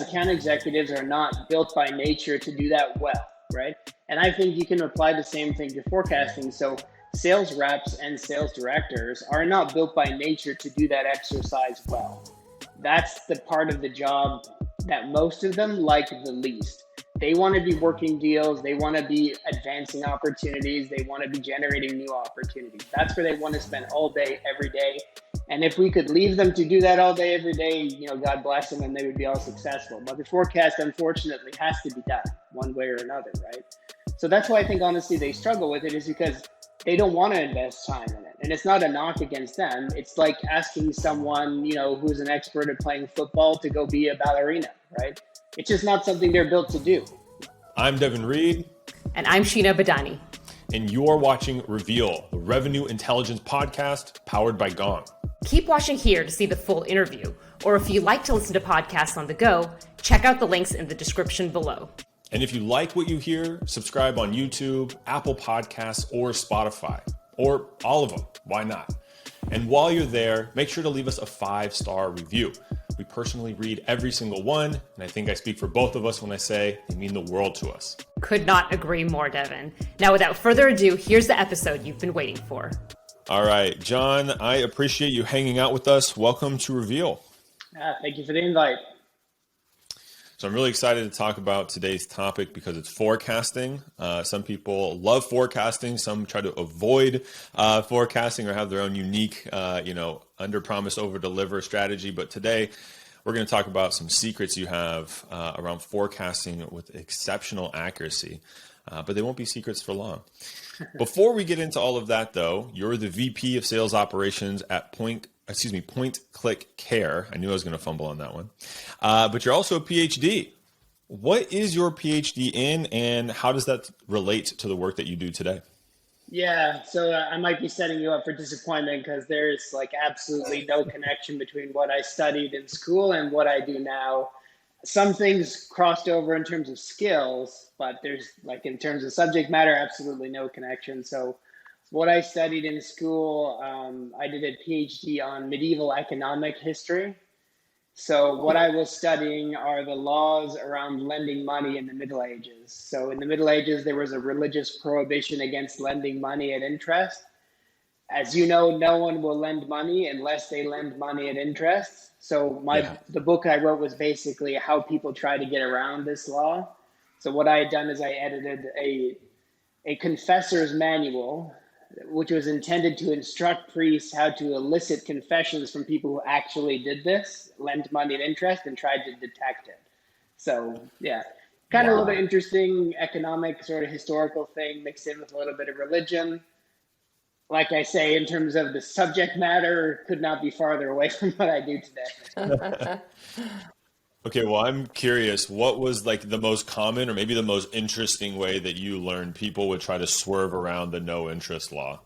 account executives are not built by nature to do that well, right? And I think you can apply the same thing to forecasting. So sales reps and sales directors are not built by nature to do that exercise well. That's the part of the job that most of them like the least. They want to be working deals. They want to be advancing opportunities. They want to be generating new opportunities. That's where they want to spend all day, every day. And if we could leave them to do that all day, every day, God bless them and they would be all successful. But the forecast, unfortunately, has to be done one way or another, right? So that's why I think, honestly, they struggle with it, is because they don't want to invest time in it. And it's not a knock against them. It's like asking someone, who's an expert at playing football to go be a ballerina, right? It's just not something they're built to do. I'm Devin Reed. And I'm Sheena Badani. And you're watching Reveal, the revenue intelligence podcast powered by Gong. Keep watching here to see the full interview. Or if you like to listen to podcasts on the go, check out the links in the description below. And if you like what you hear, subscribe on YouTube, Apple Podcasts, or Spotify, or all of them. Why not? And while you're there, make sure to leave us a 5-star review. We personally read every single one, and I think I speak for both of us when I say they mean the world to us. Could not agree more, Devin. Now, without further ado, here's the episode you've been waiting for. All right, John, I appreciate you hanging out with us. Welcome to Reveal. Thank you for the invite. So I'm really excited to talk about today's topic because it's forecasting. Some people love forecasting. Some try to avoid forecasting or have their own unique, under promise, over deliver strategy. But today we're going to talk about some secrets you have around forecasting with exceptional accuracy. But they won't be secrets for long. Before we get into all of that, though, you're the VP of Sales Operations at Point Click Care. I knew I was going to fumble on that one. But you're also a Ph.D. What is your Ph.D. in, and how does that relate to the work that you do today? Yeah, so I might be setting you up for disappointment because there's absolutely no connection between what I studied in school and what I do now. Some things crossed over in terms of skills, but there's in terms of subject matter, absolutely no connection. So what I studied in school, I did a PhD on medieval economic history. So what I was studying are the laws around lending money in the Middle Ages. So in the Middle Ages, there was a religious prohibition against lending money at interest. As you know, no one will lend money unless they lend money at interest. So the book I wrote was basically how people try to get around this law. So what I had done is I edited a confessor's manual, which was intended to instruct priests how to elicit confessions from people who actually did this, lent money at interest, and tried to detect it. So yeah, kind of a little bit interesting economic sort of historical thing mixed in with a little bit of religion. Like I say, in terms of the subject matter, could not be farther away from what I do today. Okay, well, I'm curious, what was the most common or maybe the most interesting way that you learned people would try to swerve around the no interest law?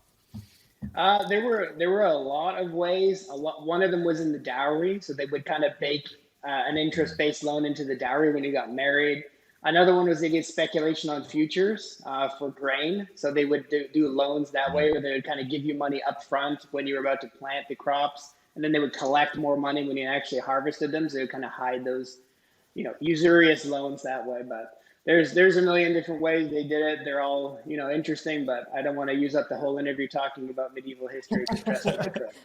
There were a lot of ways. One of them was in the dowry. So they would kind of bake an interest-based loan into the dowry when you got married. Another one was they did speculation on futures for grain. So they would do loans that way, where they would kind of give you money up front when you were about to plant the crops. And then they would collect more money when you actually harvested them. So they would kind of hide those, usurious loans that way. But there's a million different ways they did it. They're all, interesting, but I don't want to use up the whole interview talking about medieval history.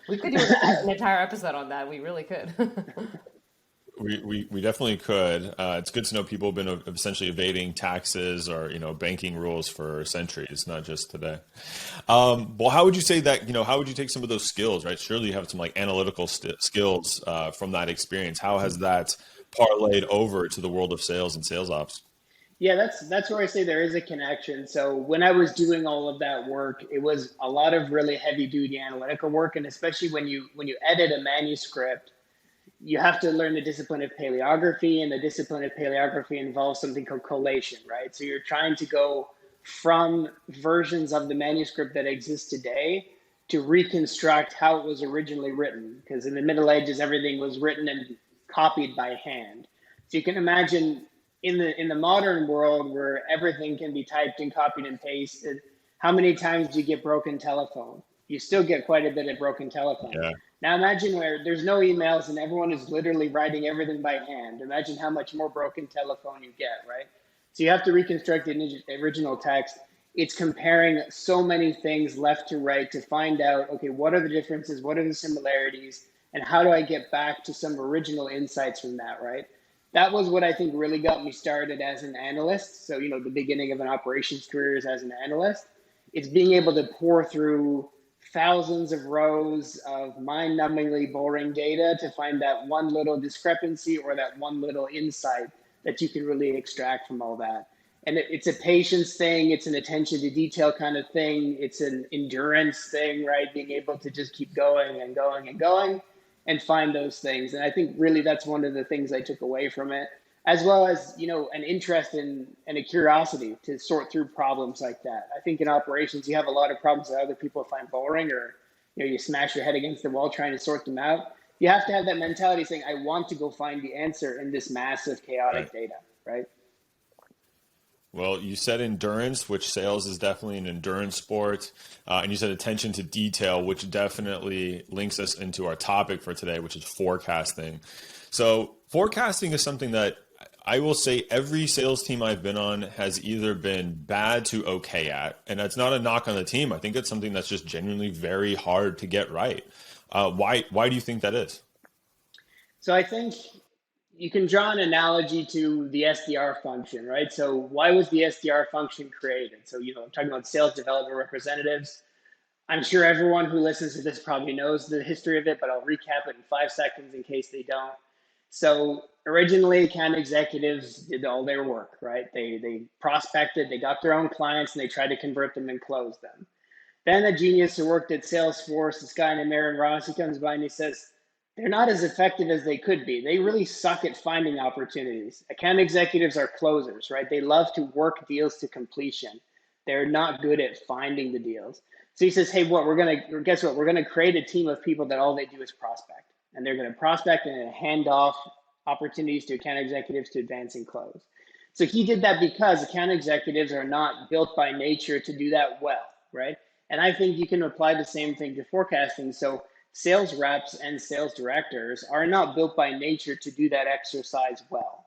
We could do an entire episode on that. We really could. We definitely could. It's good to know people have been essentially evading taxes or, banking rules for centuries, not just today. Well, how would you say that, how would you take some of those skills, right? Surely you have some analytical skills from that experience. How has that parlayed over to the world of sales and sales ops? Yeah, that's where I say there is a connection. So when I was doing all of that work, it was a lot of really heavy duty analytical work. And especially when you edit a manuscript, you have to learn the discipline of paleography, and the discipline of paleography involves something called collation, right? So you're trying to go from versions of the manuscript that exist today to reconstruct how it was originally written. Because in the Middle Ages, everything was written and copied by hand. So you can imagine in the modern world where everything can be typed and copied and pasted, how many times do you get broken telephone? You still get quite a bit of broken telephone. Yeah. Now imagine where there's no emails and everyone is literally writing everything by hand. Imagine how much more broken telephone you get, right? So you have to reconstruct the original text. It's comparing so many things left to right to find out, okay, what are the differences? What are the similarities? And how do I get back to some original insights from that, right? That was what I think really got me started as an analyst. So, the beginning of an operations career is as an analyst. It's being able to pour through thousands of rows of mind-numbingly boring data to find that one little discrepancy or that one little insight that you can really extract from all that. And it's a patience thing, it's an attention to detail kind of thing, it's an endurance thing, right? Being able to just keep going and going and going and find those things. And I think really that's one of the things I took away from it, as well as an interest in and a curiosity to sort through problems like that. I think in operations you have a lot of problems that other people find boring, or you smash your head against the wall trying to sort them out. You have to have that mentality saying, I want to go find the answer in this massive chaotic data, right? Well, you said endurance, which sales is definitely an endurance sport. And you said attention to detail, which definitely links us into our topic for today, which is forecasting. So forecasting is something that I will say every sales team I've been on has either been bad to okay at. And that's not a knock on the team. I think it's something that's just genuinely very hard to get right. Why do you think that is? So I think you can draw an analogy to the SDR function, right? So why was the SDR function created? So, I'm talking about sales development representatives. I'm sure everyone who listens to this probably knows the history of it, but I'll recap it in 5 seconds in case they don't. So originally, account executives did all their work, right? They prospected, they got their own clients, and they tried to convert them and close them. Then a genius who worked at Salesforce, this guy named Aaron Ross, he comes by and he says, they're not as effective as they could be. They really suck at finding opportunities. Account executives are closers, right? They love to work deals to completion. They're not good at finding the deals. So he says, hey, guess what? We're gonna create a team of people that all they do is prospect. And they're gonna prospect and hand off opportunities to account executives to advance and close. So he did that because account executives are not built by nature to do that well, right? And I think you can apply the same thing to forecasting. So sales reps and sales directors are not built by nature to do that exercise well.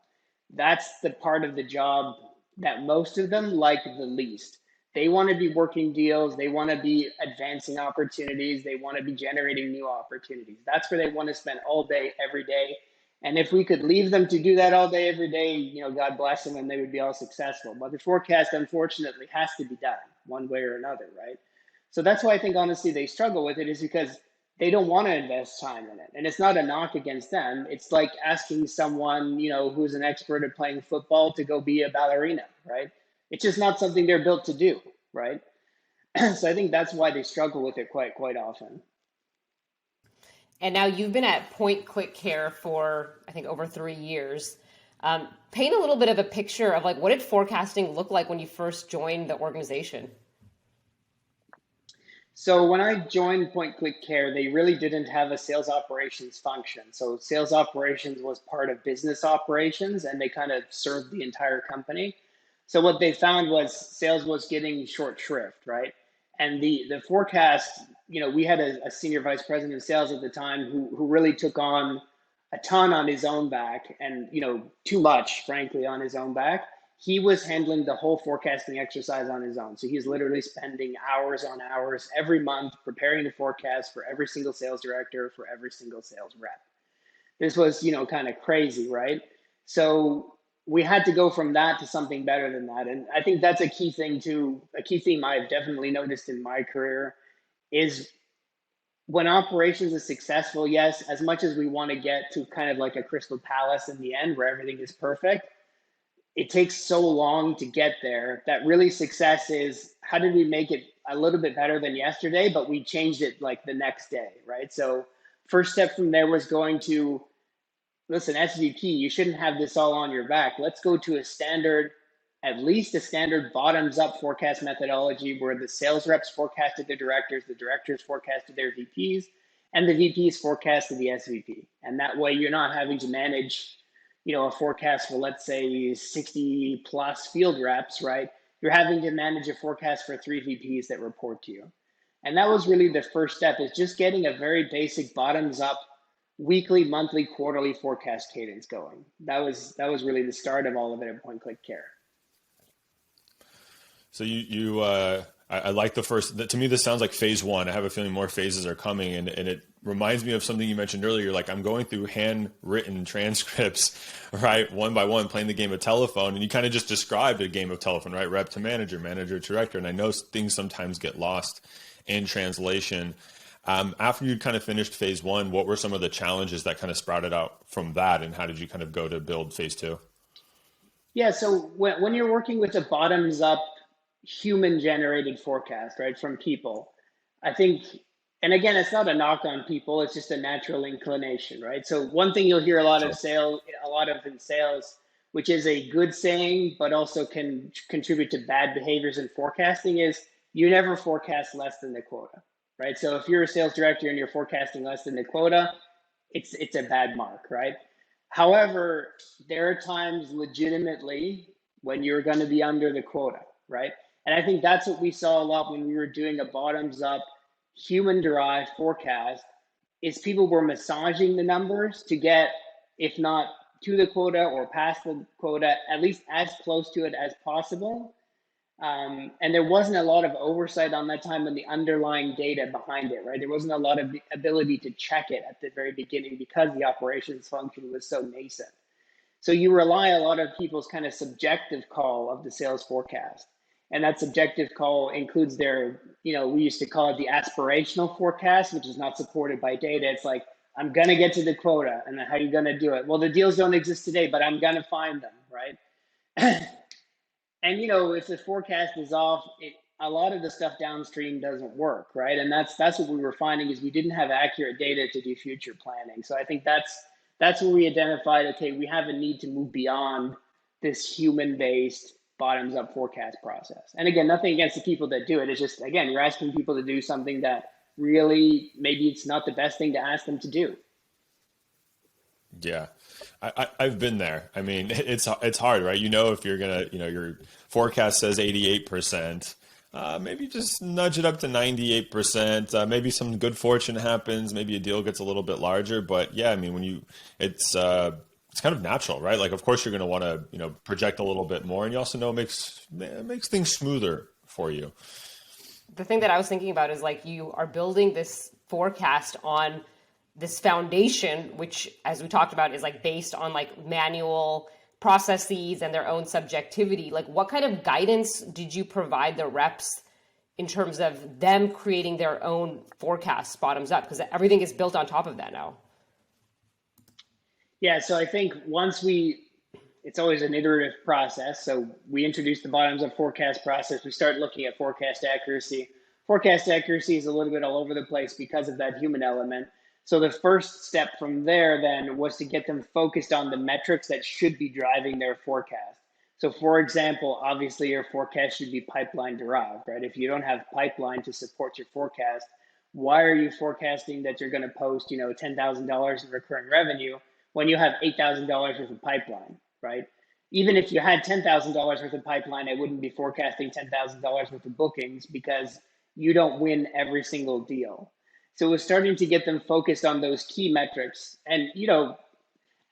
That's the part of the job that most of them like the least. They want to be working deals. They want to be advancing opportunities. They want to be generating new opportunities. That's where they want to spend all day, every day. And if we could leave them to do that all day, every day, God bless them and they would be all successful. But the forecast, unfortunately, has to be done one way or another, right? So that's why I think, honestly, they struggle with it, is because they don't want to invest time in it. And it's not a knock against them. It's like asking someone, who's an expert at playing football to go be a ballerina, right? It's just not something they're built to do, right? So I think that's why they struggle with it quite often. And now you've been at Point Click Care for, I think, over 3 years. Paint a little bit of a picture of what did forecasting look like when you first joined the organization? So when I joined Point Click Care, they really didn't have a sales operations function. So sales operations was part of business operations, and they kind of served the entire company. So what they found was sales was getting short shrift, right? And the forecast, we had a senior vice president of sales at the time who really took on a ton on his own back, and too much, frankly, on his own back. He was handling the whole forecasting exercise on his own. So he's literally spending hours on hours every month preparing the forecast for every single sales director, for every single sales rep. This was, kind of crazy, right? So we had to go from that to something better than that. And I think that's a key thing too, a key theme I've definitely noticed in my career is when operations is successful, yes, as much as we want to get to kind of like a crystal palace in the end where everything is perfect, it takes so long to get there that really success is how did we make it a little bit better than yesterday, but we changed it like the next day, right? So first step from there was going to, listen, SVP, you shouldn't have this all on your back. Let's go to a standard, at least a standard bottoms up forecast methodology where the sales reps forecasted the directors forecasted their VPs, and the VPs forecasted the SVP. And that way you're not having to manage a forecast for, let's say, 60 plus field reps, right? You're having to manage a forecast for 3 VPs that report to you. And that was really the first step, is just getting a very basic bottoms up weekly, monthly, quarterly forecast cadence going. That was really the start of all of it at Point Click Care. So I like the first. To me, this sounds like phase one. I have a feeling more phases are coming, and it reminds me of something you mentioned earlier. Like, I'm going through handwritten transcripts, right, one by one, playing the game of telephone, and you kind of just described a game of telephone, right, rep to manager, manager to director, and I know things sometimes get lost in translation. After you'd kind of finished phase one, what were some of the challenges that kind of sprouted out from that, and how did you kind of go to build phase two? Yeah, so when you're working with a bottoms up human generated forecast, right, from people, I think, and again, it's not a knock on people, it's just a natural inclination, right? So one thing you'll hear Sure. a lot of in sales, which is a good saying, but also can contribute to bad behaviors in forecasting, is you never forecast less than the quota, right? So if you're a sales director and you're forecasting less than the quota, it's a bad mark, right? However, there are times legitimately when you're going to be under the quota, right? And I think that's what we saw a lot when we were doing a bottoms up human derived forecast, is people were massaging the numbers to get, if not to the quota or past the quota, at least as close to it as possible. And there wasn't a lot of oversight on that time on the underlying data behind it, right? There wasn't a lot of ability to check it at the very beginning because the operations function was so nascent. So you rely a lot of people's kind of subjective call of the sales forecast. And that subjective call includes their, we used to call it the aspirational forecast, which is not supported by data. It's like, I'm going to get to the quota. And then how are you going to do it? Well, the deals don't exist today, but I'm going to find them, right? And if the forecast is off, a lot of the stuff downstream doesn't work, right? And that's what we were finding, is we didn't have accurate data to do future planning. So I think that's where we identified, okay, we have a need to move beyond this human-based bottoms-up forecast process. And again, nothing against the people that do it. It's just, again, you're asking people to do something that really maybe it's not the best thing to ask them to do. Yeah, I've been there. I mean, it's hard, right? If you're gonna, your forecast says 88%, maybe just nudge it up to 98%. Maybe some good fortune happens. Maybe a deal gets a little bit larger. But yeah, I mean, it's kind of natural, right? Like, of course, you're gonna want to, project a little bit more, and you also know it makes things smoother for you. The thing that I was thinking about is, like, you are building this forecast on this foundation, which, as we talked about, is like based on like manual processes and their own subjectivity. Like, what kind of guidance did you provide the reps in terms of them creating their own forecasts bottoms up? Because everything is built on top of that now. Yeah, so I think it's always an iterative process. So we introduced the bottoms up forecast process. We start looking at forecast accuracy. Forecast accuracy is a little bit all over the place because of that human element. So the first step from there then was to get them focused on the metrics that should be driving their forecast. So for example, obviously your forecast should be pipeline derived, right? If you don't have pipeline to support your forecast, why are you forecasting that you're going to post, $10,000 in recurring revenue when you have $8,000 worth of pipeline, right? Even if you had $10,000 worth of pipeline, I wouldn't be forecasting $10,000 worth of bookings, because you don't win every single deal. So we're starting to get them focused on those key metrics. And,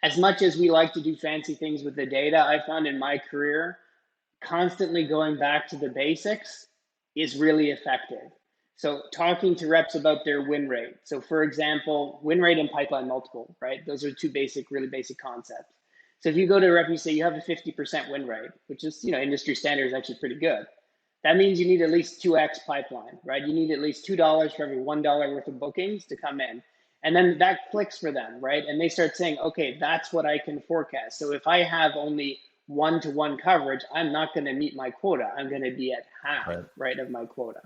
as much as we like to do fancy things with the data, I found in my career, constantly going back to the basics is really effective. So talking to reps about their win rate. So for example, win rate and pipeline multiple, right? Those are two really basic concepts. So if you go to a rep, you say you have a 50% win rate, which is, industry standard is actually pretty good. That means you need at least 2x pipeline, right? You need at least $2 for every $1 worth of bookings to come in. And then that clicks for them, right? And they start saying, okay, that's what I can forecast. So if I have only 1-to-1 coverage, I'm not going to meet my quota. I'm going to be at half, Right. right, of my quota.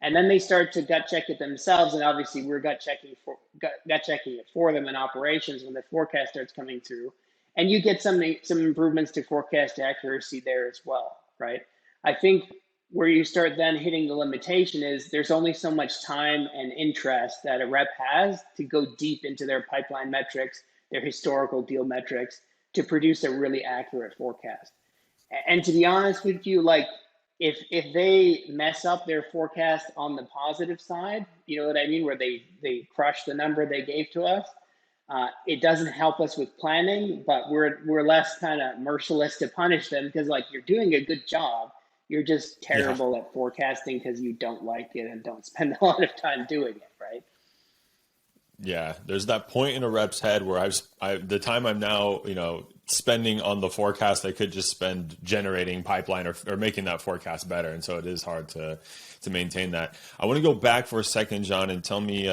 And then they start to gut check it themselves. And obviously we're gut checking it for them in operations when the forecast starts coming through. And you get some improvements to forecast accuracy there as well, right? I think where you start then hitting the limitation is there's only so much time and interest that a rep has to go deep into their pipeline metrics, their historical deal metrics, to produce a really accurate forecast. And to be honest with you, like, if they mess up their forecast on the positive side, you know what I mean, where they crush the number they gave to us, it doesn't help us with planning, but we're less kind of merciless to punish them because like you're doing a good job, you're just Yeah. terrible at forecasting because you don't like it and don't spend a lot of time doing it, right? Yeah, there's that point in a rep's head where the time I'm now, spending on the forecast, I could just spend generating pipeline or making that forecast better. And so it is hard to maintain that. I want to go back for a second, John, and tell me,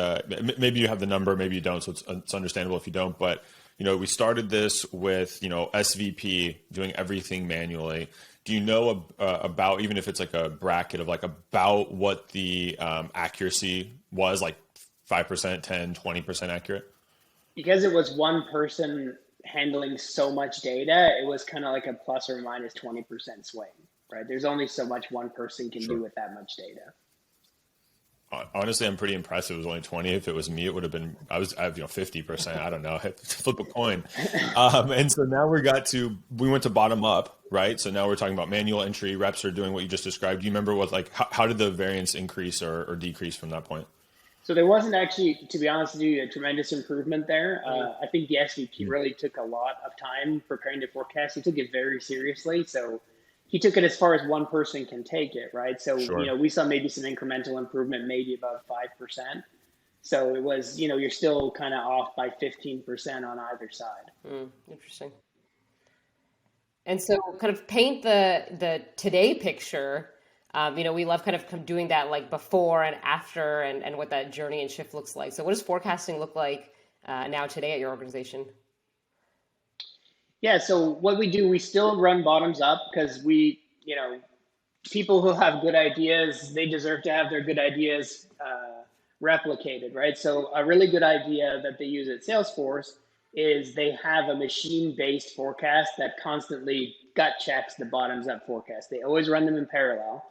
maybe you have the number, maybe you don't. So it's understandable if you don't, but we started this with, SVP doing everything manually. Do you know about, even if it's like a bracket of like about what the accuracy was, like 5%, 10, 20% accurate? Because it was one person handling so much data, it was kind of like a plus or minus 20% swing, right? There's only so much one person can Sure. do with that much data. Honestly, I'm pretty impressed. It was only 20. If it was me, it would have been, I have 50%. I don't know. Flip a coin. And so now we went to bottom up, right? So now we're talking about manual entry. Reps are doing what you just described. Do you remember how did the variance increase or decrease from that point? So there wasn't actually, to be honest with you, a tremendous improvement there. I think the SVP really took a lot of time preparing to forecast. He took it very seriously. So he took it as far as one person can take it, right? So, Sure. we saw maybe some incremental improvement, maybe about 5%. So it was, you're still kind of off by 15% on either side. Interesting. And so kind of paint the today picture. We love kind of doing that like before and after and what that journey and shift looks like. So what does forecasting look like now today at your organization? Yeah, so what we do, we still run bottoms up because people who have good ideas, they deserve to have their good ideas replicated, right? So a really good idea that they use at Salesforce is they have a machine-based forecast that constantly gut checks the bottoms up forecast. They always run them in parallel.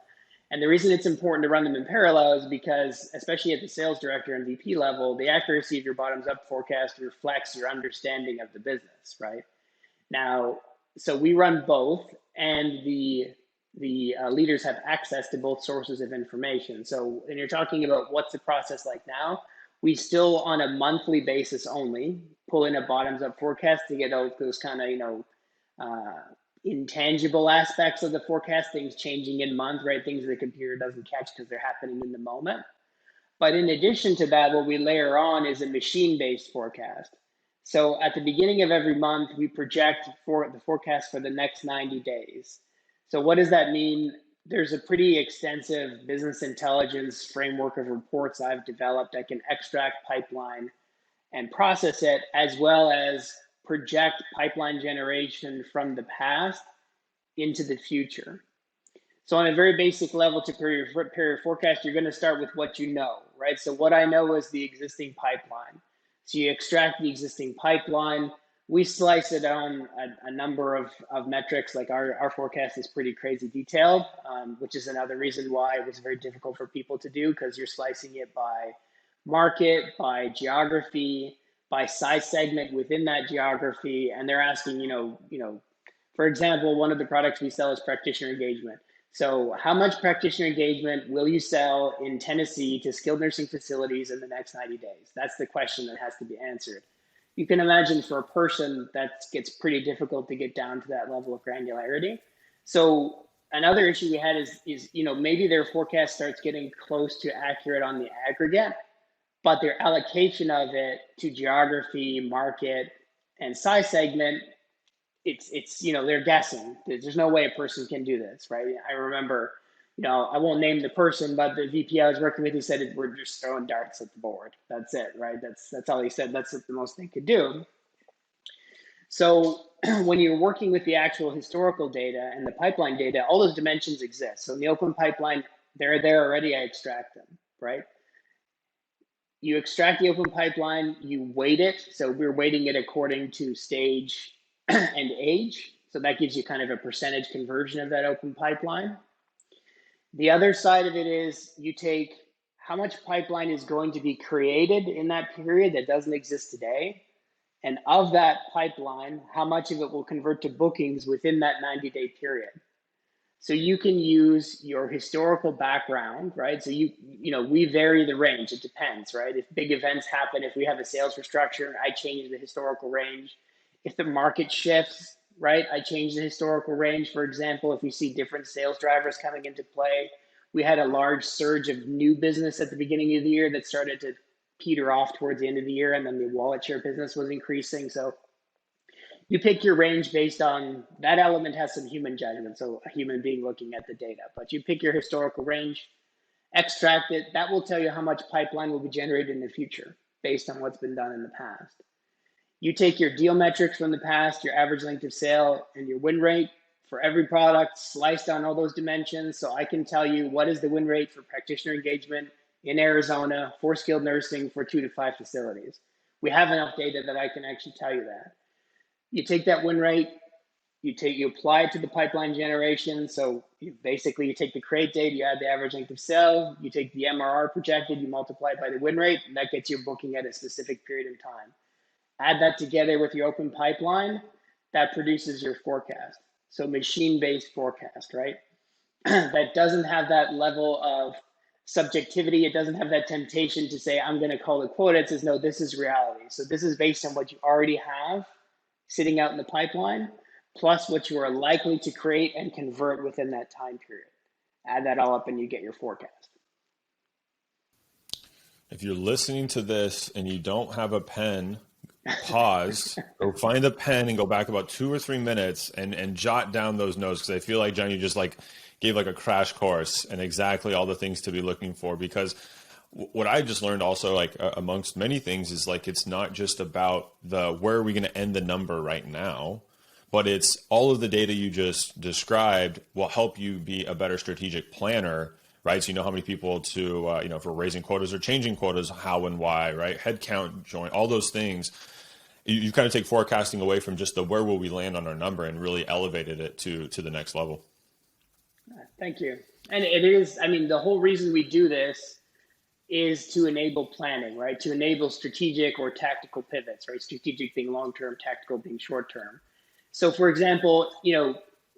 And the reason it's important to run them in parallel is because, especially at the sales director and VP level, the accuracy of your bottoms up forecast reflects your understanding of the business, right? Now, so we run both, and the leaders have access to both sources of information. So when you're talking about what's the process like now, we still on a monthly basis only pull in a bottoms up forecast to get out those kind of intangible aspects of the forecast, things changing in month, right? Things the computer doesn't catch because they're happening in the moment. But in addition to that, what we layer on is a machine-based forecast. So at the beginning of every month, we project for the forecast for the next 90 days. So what does that mean? There's a pretty extensive business intelligence framework of reports I've developed. I can extract pipeline and process it, as well as project pipeline generation from the past into the future. So on a very basic level, to prepare your forecast, you're going to start with what you know, right? So what I know is the existing pipeline. So you extract the existing pipeline. We slice it on a number of metrics. Like our forecast is pretty crazy detailed, which is another reason why it was very difficult for people to do, because you're slicing it by market, by geography, by size segment within that geography. And they're asking, for example, one of the products we sell is practitioner engagement. So how much practitioner engagement will you sell in Tennessee to skilled nursing facilities in the next 90 days? That's the question that has to be answered. You can imagine for a person that gets pretty difficult to get down to that level of granularity. So another issue we had is maybe their forecast starts getting close to accurate on the aggregate, but their allocation of it to geography, market, and size segment, it's they're guessing. There's no way a person can do this, right? I remember, I won't name the person, but the VP I was working with, he said, we're just throwing darts at the board. That's it, right? That's all he said. That's the most they could do. So when you're working with the actual historical data and the pipeline data, all those dimensions exist. So in the open pipeline, they're there already. I extract them, right? You extract the open pipeline, you weight it. So we're weighting it according to stage and age. So that gives you kind of a percentage conversion of that open pipeline. The other side of it is you take how much pipeline is going to be created in that period that doesn't exist today. And of that pipeline, how much of it will convert to bookings within that 90-day period. So you can use your historical background, right? So we vary the range. It depends, right? If big events happen, if we have a sales restructure, I change the historical range. If the market shifts, right, I change the historical range. For example, if we see different sales drivers coming into play, we had a large surge of new business at the beginning of the year that started to peter off towards the end of the year, and then the wallet share business was increasing. So you pick your range based on that element has some human judgment, so a human being looking at the data. But you pick your historical range, extract it. That will tell you how much pipeline will be generated in the future based on what's been done in the past. You take your deal metrics from the past, your average length of sale, and your win rate for every product, sliced on all those dimensions. So I can tell you what is the win rate for practitioner engagement in Arizona for skilled nursing for 2 to 5 facilities. We have enough data that I can actually tell you that. You take that win rate, you apply it to the pipeline generation. So you take the create date, you add the average length of sale, you take the MRR projected, you multiply it by the win rate, and that gets you booking at a specific period of time. Add that together with your open pipeline, that produces your forecast. So machine-based forecast, right? That doesn't have that level of subjectivity. It doesn't have that temptation to say, I'm going to call it quota. It says, no, this is reality. So this is based on what you already have sitting out in the pipeline, plus what you are likely to create and convert within that time period. Add that all up and you get your forecast. If you're listening to this and you don't have a pen, pause, go find a pen and go back about 2 or 3 minutes and jot down those notes. Because I feel like, John, you just gave a crash course and exactly all the things to be looking for. Because what I just learned also, amongst many things, is it's not just about where are we going to end the number right now, but it's all of the data you just described will help you be a better strategic planner, right? So you know how many people to, if we're raising quotas or changing quotas, how and why, right? Headcount, join, all those things. You kind of take forecasting away from just the where will we land on our number and really elevated it to the next level. Thank you. And it is, the whole reason we do this is to enable planning, right? To enable strategic or tactical pivots, right? Strategic being long-term, tactical being short-term. So for example,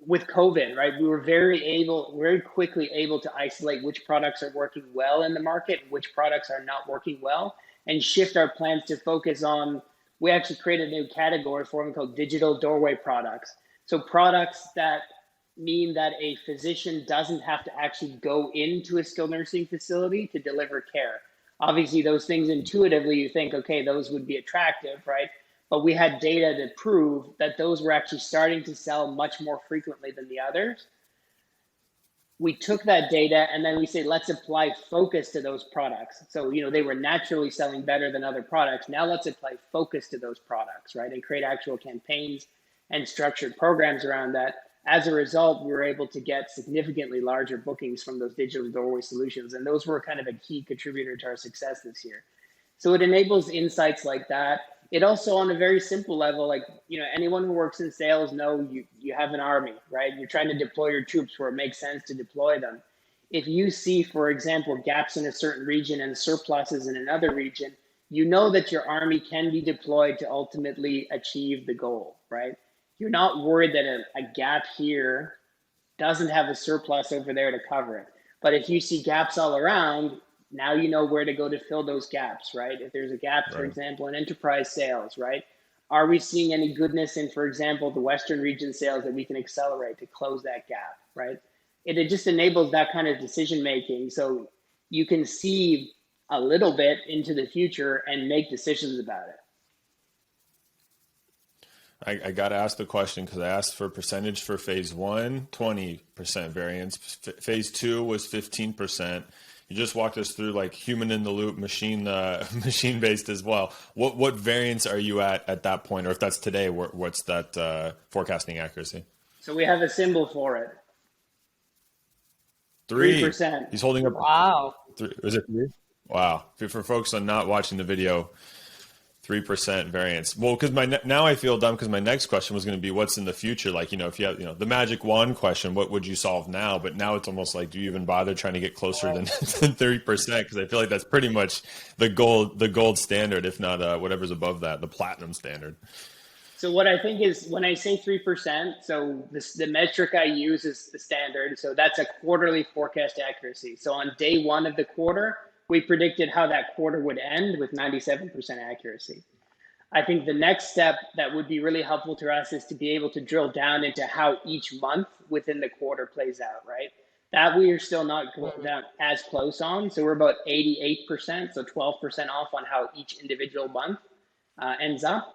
with COVID, right, we were very quickly able to isolate which products are working well in the market, which products are not working well, and shift our plans to focus on, we actually created a new category for them called digital doorway products. So products that mean that a physician doesn't have to actually go into a skilled nursing facility to deliver care. Obviously, those things intuitively you think, okay, those would be attractive, right? But we had data to prove that those were actually starting to sell much more frequently than the others. We took that data and then we say, let's apply focus to those products. So, they were naturally selling better than other products. Now let's apply focus to those products, right? And create actual campaigns and structured programs around that. As a result, we were able to get significantly larger bookings from those digital doorway solutions. And those were kind of a key contributor to our success this year. So it enables insights like that. It also, on a very simple level, anyone who works in sales know you have an army, right? You're trying to deploy your troops where it makes sense to deploy them. If you see, for example, gaps in a certain region and surpluses in another region, you know that your army can be deployed to ultimately achieve the goal, right? You're not worried that a gap here doesn't have a surplus over there to cover it. But if you see gaps all around, now you know where to go to fill those gaps, right? If there's a gap, for example, in enterprise sales, right? Are we seeing any goodness in, for example, the Western region sales that we can accelerate to close that gap, right? It just enables that kind of decision making. So you can see a little bit into the future and make decisions about it. I got to ask the question because I asked for percentage for phase 1, 20% variance. Phase 2 was 15%. You just walked us through human in the loop, machine based as well. What variance are you at that point, or if that's today, what's that forecasting accuracy? So we have a symbol for it. 3%. He's holding up. Wow. 3, is it 3? Wow. For folks on not watching the video, 3% variance. Well, because now I feel dumb because my next question was going to be what's in the future. If you have, the magic wand question, what would you solve now? But now it's almost do you even bother trying to get closer than 30%? Because I feel like that's pretty much the gold standard, if not whatever's above that, the platinum standard. So what I think is when I say 3%, so the metric I use is the standard. So that's a quarterly forecast accuracy. So on day one of the quarter, we predicted how that quarter would end with 97% accuracy. I think the next step that would be really helpful to us is to be able to drill down into how each month within the quarter plays out, right? That we are still not as close on. So we're about 88%, so 12% off on how each individual month ends up.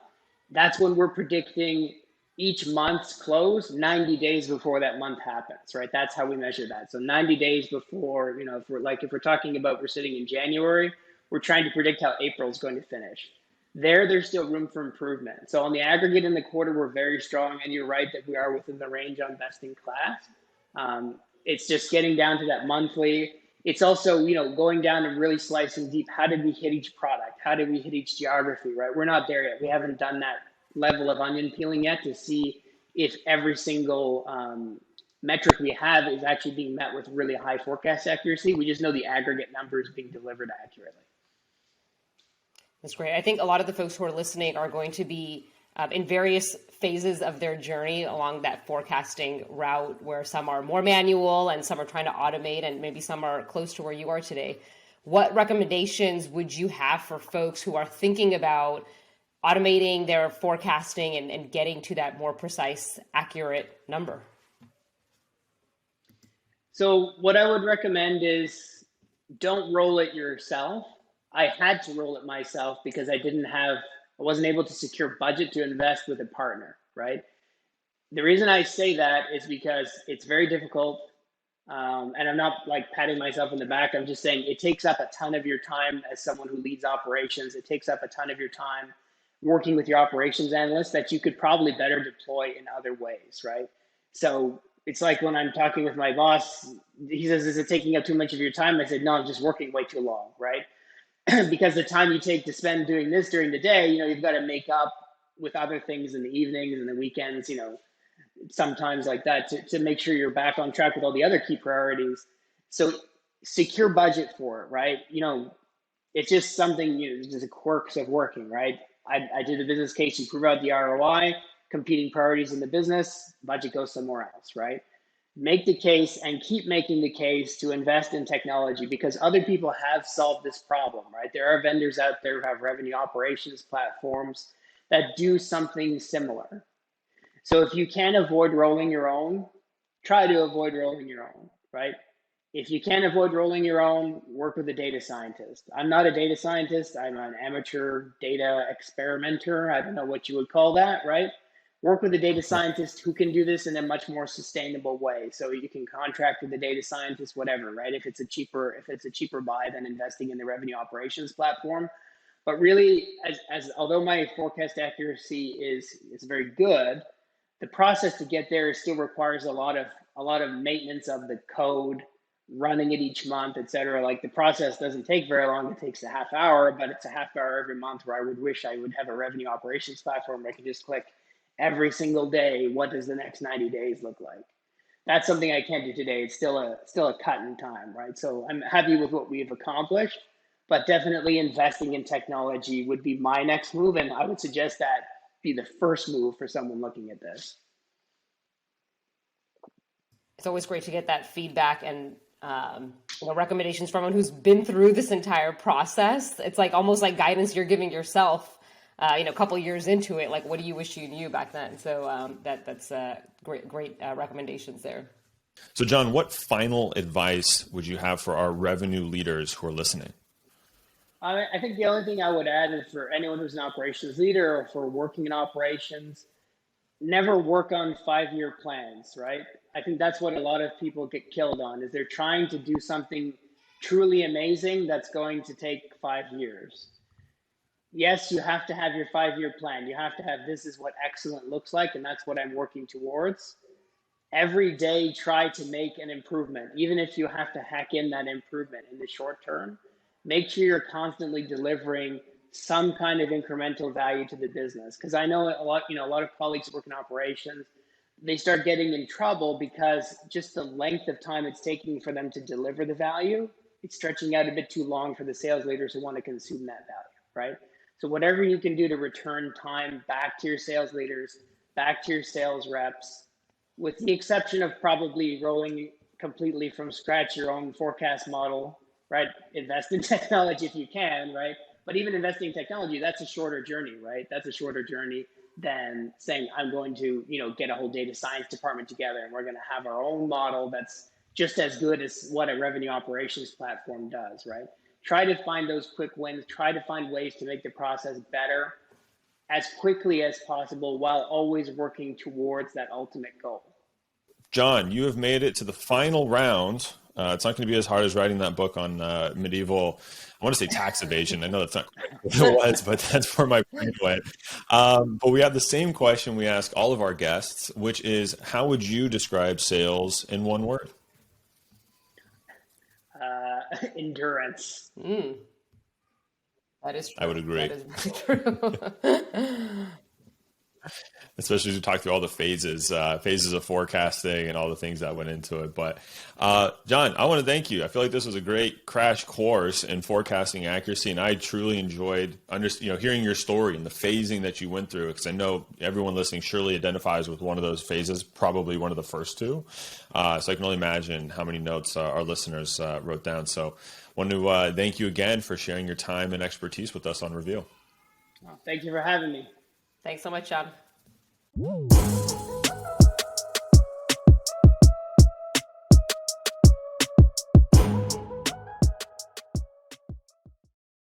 That's when we're predicting each month's close 90 days before that month happens, right? That's how we measure that. So 90 days before, if we're talking about we're sitting in January, we're trying to predict how April is going to finish. There's still room for improvement. So on the aggregate in the quarter, we're very strong, and you're right that we are within the range on best in class. It's just getting down to that monthly. It's also, going down and really slicing deep. How did we hit each product? How did we hit each geography, right? We're not there yet. We haven't done that level of onion peeling yet to see if every single metric we have is actually being met with really high forecast accuracy. We just know the aggregate number is being delivered accurately. That's great. I think a lot of the folks who are listening are going to be in various phases of their journey along that forecasting route, where some are more manual and some are trying to automate, and maybe some are close to where you are today. What recommendations would you have for folks who are thinking about automating their forecasting and getting to that more precise, accurate number? So what I would recommend is don't roll it yourself. I had to roll it myself because I wasn't able to secure budget to invest with a partner, right? The reason I say that is because it's very difficult. And I'm not like patting myself on the back. I'm just saying it takes up a ton of your time as someone who leads operations. It takes up a ton of your time working with your operations analyst that you could probably better deploy in other ways, right? So it's like when I'm talking with my boss, he says, "Is it taking up too much of your time?" I said, "No, I'm just working way too long," right? Because the time you take to spend doing this during the day, you've got to make up with other things in the evenings and the weekends, sometimes like that to make sure you're back on track with all the other key priorities. So secure budget for it, right? It's just something, just the quirks of working, right? I did a business case, you prove out the ROI, competing priorities in the business, budget goes somewhere else, right? Make the case and keep making the case to invest in technology because other people have solved this problem, right? There are vendors out there who have revenue operations platforms that do something similar. So if you can avoid rolling your own, try to avoid rolling your own, right? If you can't avoid rolling your own, work with a data scientist. I'm not a data scientist. I'm an amateur data experimenter. I don't know what you would call that, right? Work with a data scientist who can do this in a much more sustainable way. So you can contract with a data scientist, whatever, right? If it's a cheaper buy than investing in the revenue operations platform. But really, as although my forecast accuracy is very good, the process to get there still requires a lot of maintenance of the code, running it each month, et cetera. Like the process doesn't take very long. It takes a half hour, but it's a half hour every month where I would wish I would have a revenue operations platform where I could just click every single day, what does the next 90 days look like? That's something I can't do today. It's still a cut in time, right? So I'm happy with what we've accomplished, but definitely investing in technology would be my next move. And I would suggest that be the first move for someone looking at this. It's always great to get that feedback and recommendations from someone who's been through this entire process. It's like almost like guidance you're giving yourself, a couple years into it. Like, what do you wish you knew back then? So that's great recommendations there. So, John, what final advice would you have for our revenue leaders who are listening? I think the only thing I would add is for anyone who's an operations leader or for working in operations, never work on 5-year plans, right? I think that's what a lot of people get killed on, is they're trying to do something truly amazing that's going to take 5 years. Yes, you have to have your 5-year plan. You have to have, this is what excellent looks like, and that's what I'm working towards. Every day, try to make an improvement, even if you have to hack in that improvement in the short term. Make sure you're constantly delivering some kind of incremental value to the business. Because I know a lot of colleagues who work in operations, they start getting in trouble because just the length of time it's taking for them to deliver the value, it's stretching out a bit too long for the sales leaders who want to consume that value, right? So whatever you can do to return time back to your sales leaders, back to your sales reps, with the exception of probably rolling completely from scratch your own forecast model, right? Invest in technology if you can, right? But even investing in technology, that's a shorter journey, right? That's a shorter journey than saying, I'm going to, get a whole data science department together and we're going to have our own model that's just as good as what a revenue operations platform does, right? Try to find those quick wins, try to find ways to make the process better as quickly as possible while always working towards that ultimate goal. John, you have made it to the final round. It's not going to be as hard as writing that book on medieval, I want to say tax evasion. I know that's not quite what it was, but that's where my brain went. But we have the same question we ask all of our guests, which is, how would you describe sales in one word? Endurance. That is true. I would agree. That is very true. Especially as we talk through all the phases of forecasting and all the things that went into it. But John, I want to thank you. I feel like this was a great crash course in forecasting accuracy, and I truly enjoyed hearing your story and the phasing that you went through, because I know everyone listening surely identifies with one of those phases, probably one of the first two. So I can only imagine how many notes our listeners wrote down. So I want to thank you again for sharing your time and expertise with us on Reveal. Well, thank you for having me. Thanks so much, John. Woo!